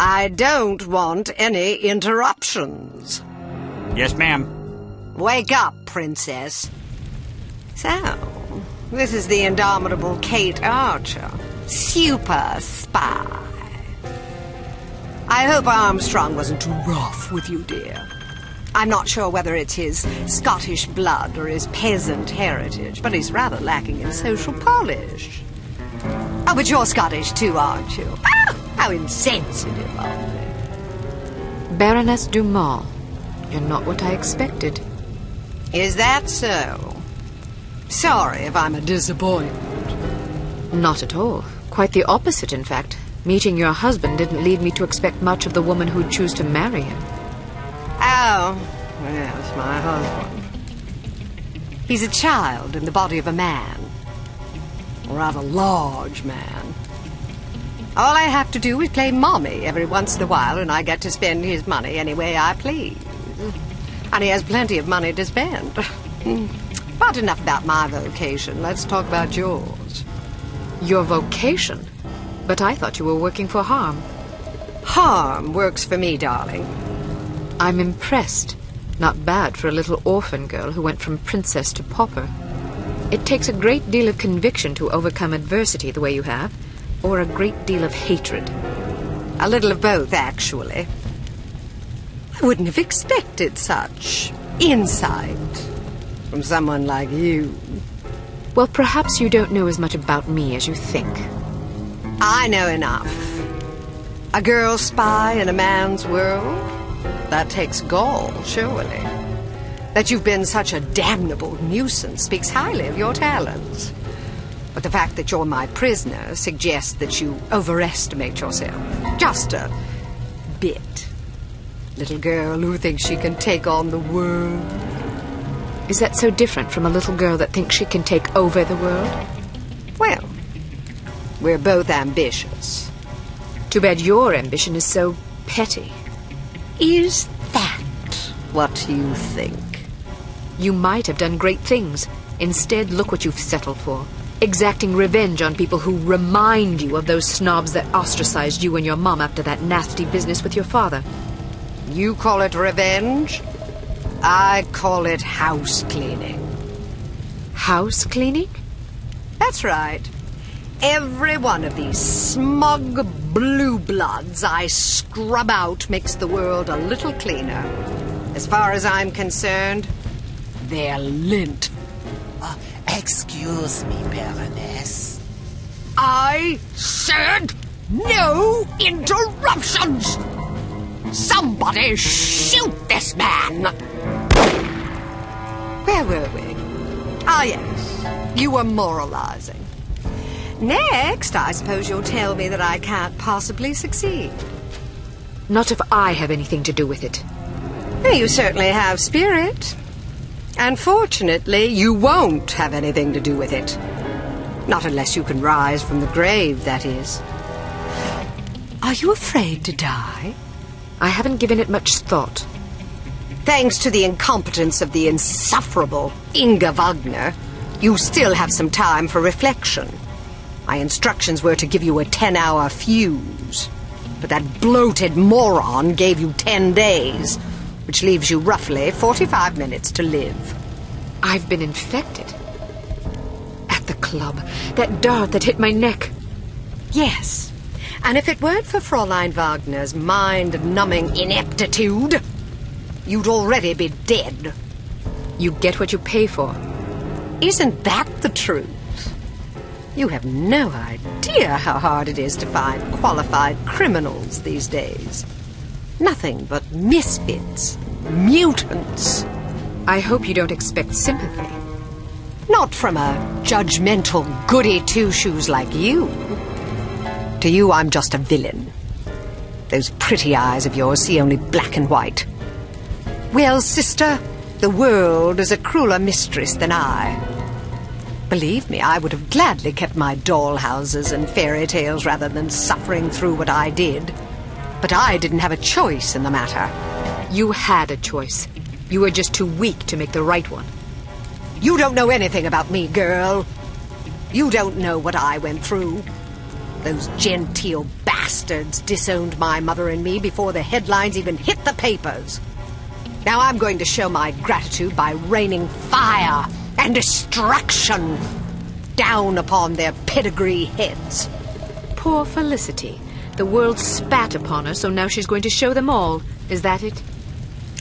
I don't want any interruptions. Yes, ma'am. Wake up, princess. So, this is the Indomitable Cate Archer, super spy. I hope Armstrong wasn't too rough with you, dear. I'm not sure whether it's his Scottish blood or his peasant heritage, but he's rather lacking in social polish. Oh, but you're Scottish too, aren't you? Ah, how insensitive of me. Baroness Dumas, you're not what I expected. Is that so? Sorry if I'm a disappointment. Not at all. Quite the opposite, in fact. Meeting your husband didn't lead me to expect much of the woman who'd choose to marry him. Oh, yes, my husband. He's a child in the body of a man. A rather large man. All I have to do is play mommy every once in a while, and I get to spend his money any way I please. And he has plenty of money to spend. But enough about my vocation. Let's talk about yours. Your vocation? But I thought you were working for harm. Harm works for me, darling. I'm impressed. Not bad for a little orphan girl who went from princess to pauper. It takes a great deal of conviction to overcome adversity the way you have, or a great deal of hatred. A little of both, actually. I wouldn't have expected such insight from someone like you. Well, perhaps you don't know as much about me as you think. I know enough. A girl spy in a man's world? That takes gall, surely. That you've been such a damnable nuisance speaks highly of your talents. But the fact that you're my prisoner suggests that you overestimate yourself. Just a bit. Little girl who thinks she can take on the world. Is that so different from a little girl that thinks she can take over the world? Well, we're both ambitious. Too bad your ambition is so petty. Is that what you think? You might have done great things. Instead, look what you've settled for. Exacting revenge on people who remind you of those snobs that ostracized you and your mom after that nasty business with your father. You call it revenge? I call it house cleaning. House cleaning? That's right. Every one of these smug blue bloods I scrub out makes the world a little cleaner. As far as I'm concerned, they're lint. Excuse me, Baroness. I said no interruptions! Somebody shoot this man! Where were we? Ah, yes. You were moralizing. Next, I suppose you'll tell me that I can't possibly succeed. Not if I have anything to do with it. You certainly have spirit. Unfortunately, you won't have anything to do with it. Not unless you can rise from the grave, that is. Are you afraid to die? I haven't given it much thought. Thanks to the incompetence of the insufferable Inga Wagner, you still have some time for reflection. My instructions were to give you a 10-hour fuse, but that bloated moron gave you 10 days, which leaves you roughly 45 minutes to live. I've been infected. At the club, that dart that hit my neck. Yes, and if it weren't for Fräulein Wagner's mind-numbing ineptitude, you'd already be dead. You get what you pay for. Isn't that the truth? You have no idea how hard it is to find qualified criminals these days. Nothing but misfits, mutants. I hope you don't expect sympathy. Not from a judgmental goody-two-shoes like you. To you, I'm just a villain. Those pretty eyes of yours see only black and white. Well, sister, the world is a crueler mistress than I. Believe me, I would have gladly kept my dollhouses and fairy tales rather than suffering through what I did. But I didn't have a choice in the matter. You had a choice. You were just too weak to make the right one. You don't know anything about me, girl. You don't know what I went through. Those genteel bastards disowned my mother and me before the headlines even hit the papers. Now I'm going to show my gratitude by raining fire and destruction down upon their pedigree heads. Poor Felicity. The world spat upon her, so now she's going to show them all. Is that it?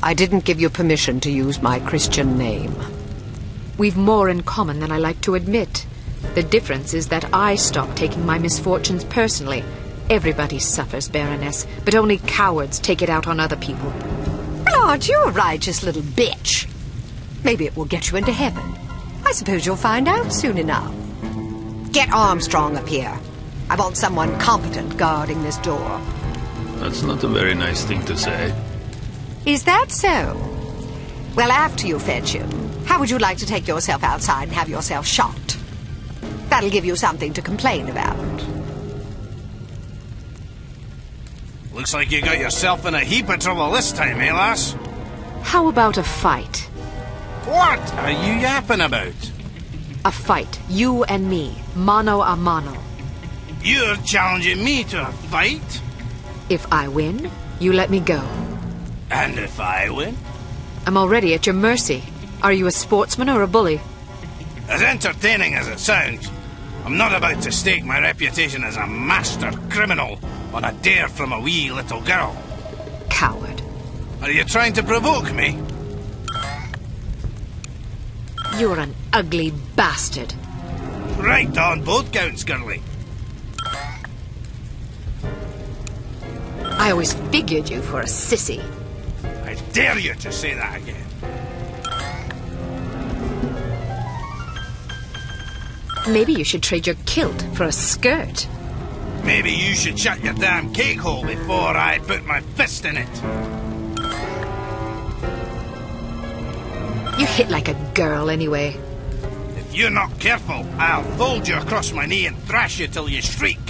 I didn't give you permission to use my Christian name. We've more in common than I like to admit. The difference is that I stopped taking my misfortunes personally. Everybody suffers, Baroness, but only cowards take it out on other people. Well, aren't you a righteous little bitch? Maybe it will get you into heaven. I suppose you'll find out soon enough. Get Armstrong up here. I want someone competent guarding this door. That's not a very nice thing to say. Is that so? Well, after you fetch him, how would you like to take yourself outside and have yourself shot? That'll give you something to complain about. Looks like you got yourself in a heap of trouble this time, eh, lass? How about a fight? What are you yapping about? A fight, you and me, mano a mano. You're challenging me to a fight? If I win, you let me go. And if I win? I'm already at your mercy. Are you a sportsman or a bully? As entertaining as it sounds, I'm not about to stake my reputation as a master criminal on a dare from a wee little girl. Coward. Are you trying to provoke me? You're an ugly bastard. Right on both counts, girlie. I always figured you for a sissy. I dare you to say that again. Maybe you should trade your kilt for a skirt. Maybe you should shut your damn cake hole before I put my fist in it. You hit like a girl anyway. If you're not careful, I'll fold you across my knee and thrash you till you shriek.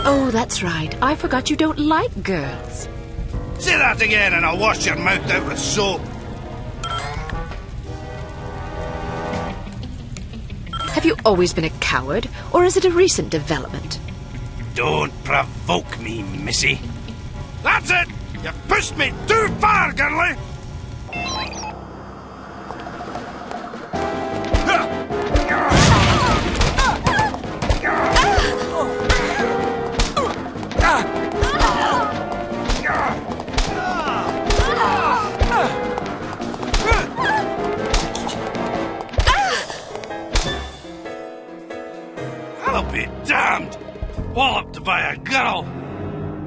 Oh, that's right. I forgot you don't like girls. Say that again and I'll wash your mouth out with soap. Have you always been a coward, or is it a recent development? Don't provoke me, missy. That's it! You pushed me too far, girlie! I'll be damned! Walloped by a girl!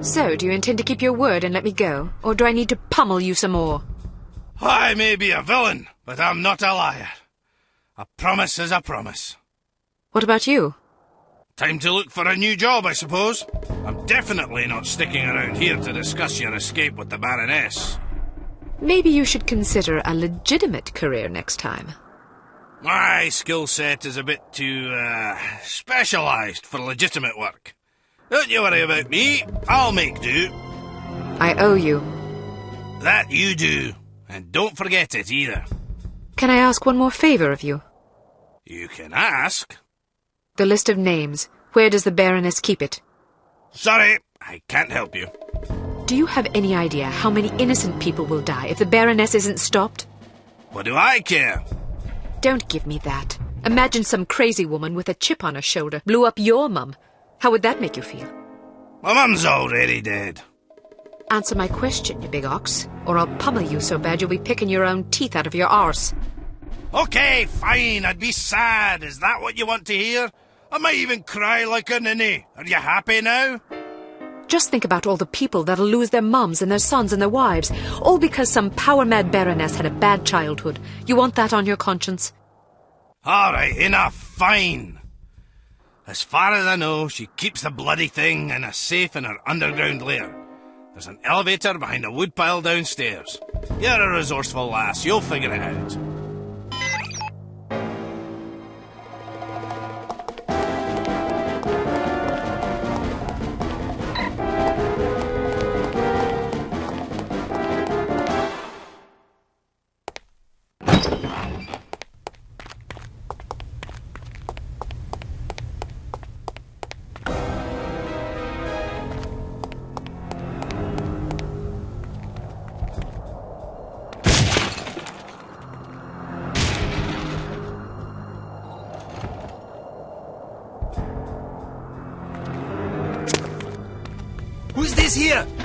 So, do you intend to keep your word and let me go, or do I need to pummel you some more? I may be a villain, but I'm not a liar. A promise is a promise. What about you? Time to look for a new job, I suppose. I'm definitely not sticking around here to discuss your escape with the Baroness. Maybe you should consider a legitimate career next time. My skill set is a bit too, specialised for legitimate work. Don't you worry about me. I'll make do. I owe you. That you do. And don't forget it either. Can I ask one more favour of you? You can ask. The list of names. Where does the Baroness keep it? Sorry, I can't help you. Do you have any idea how many innocent people will die if the Baroness isn't stopped? What do I care? Don't give me that. Imagine some crazy woman with a chip on her shoulder blew up your mum. How would that make you feel? My mum's already dead. Answer my question, you big ox, or I'll pummel you so bad you'll be picking your own teeth out of your arse. Okay, fine, I'd be sad. Is that what you want to hear? I might even cry like a ninny. Are you happy now? Just think about all the people that'll lose their mums and their sons and their wives, all because some power-mad Baroness had a bad childhood. You want that on your conscience? All right, enough, fine. As far as I know, she keeps the bloody thing in a safe in her underground lair. There's an elevator behind a woodpile downstairs. You're a resourceful lass, you'll figure it out. Who's this here?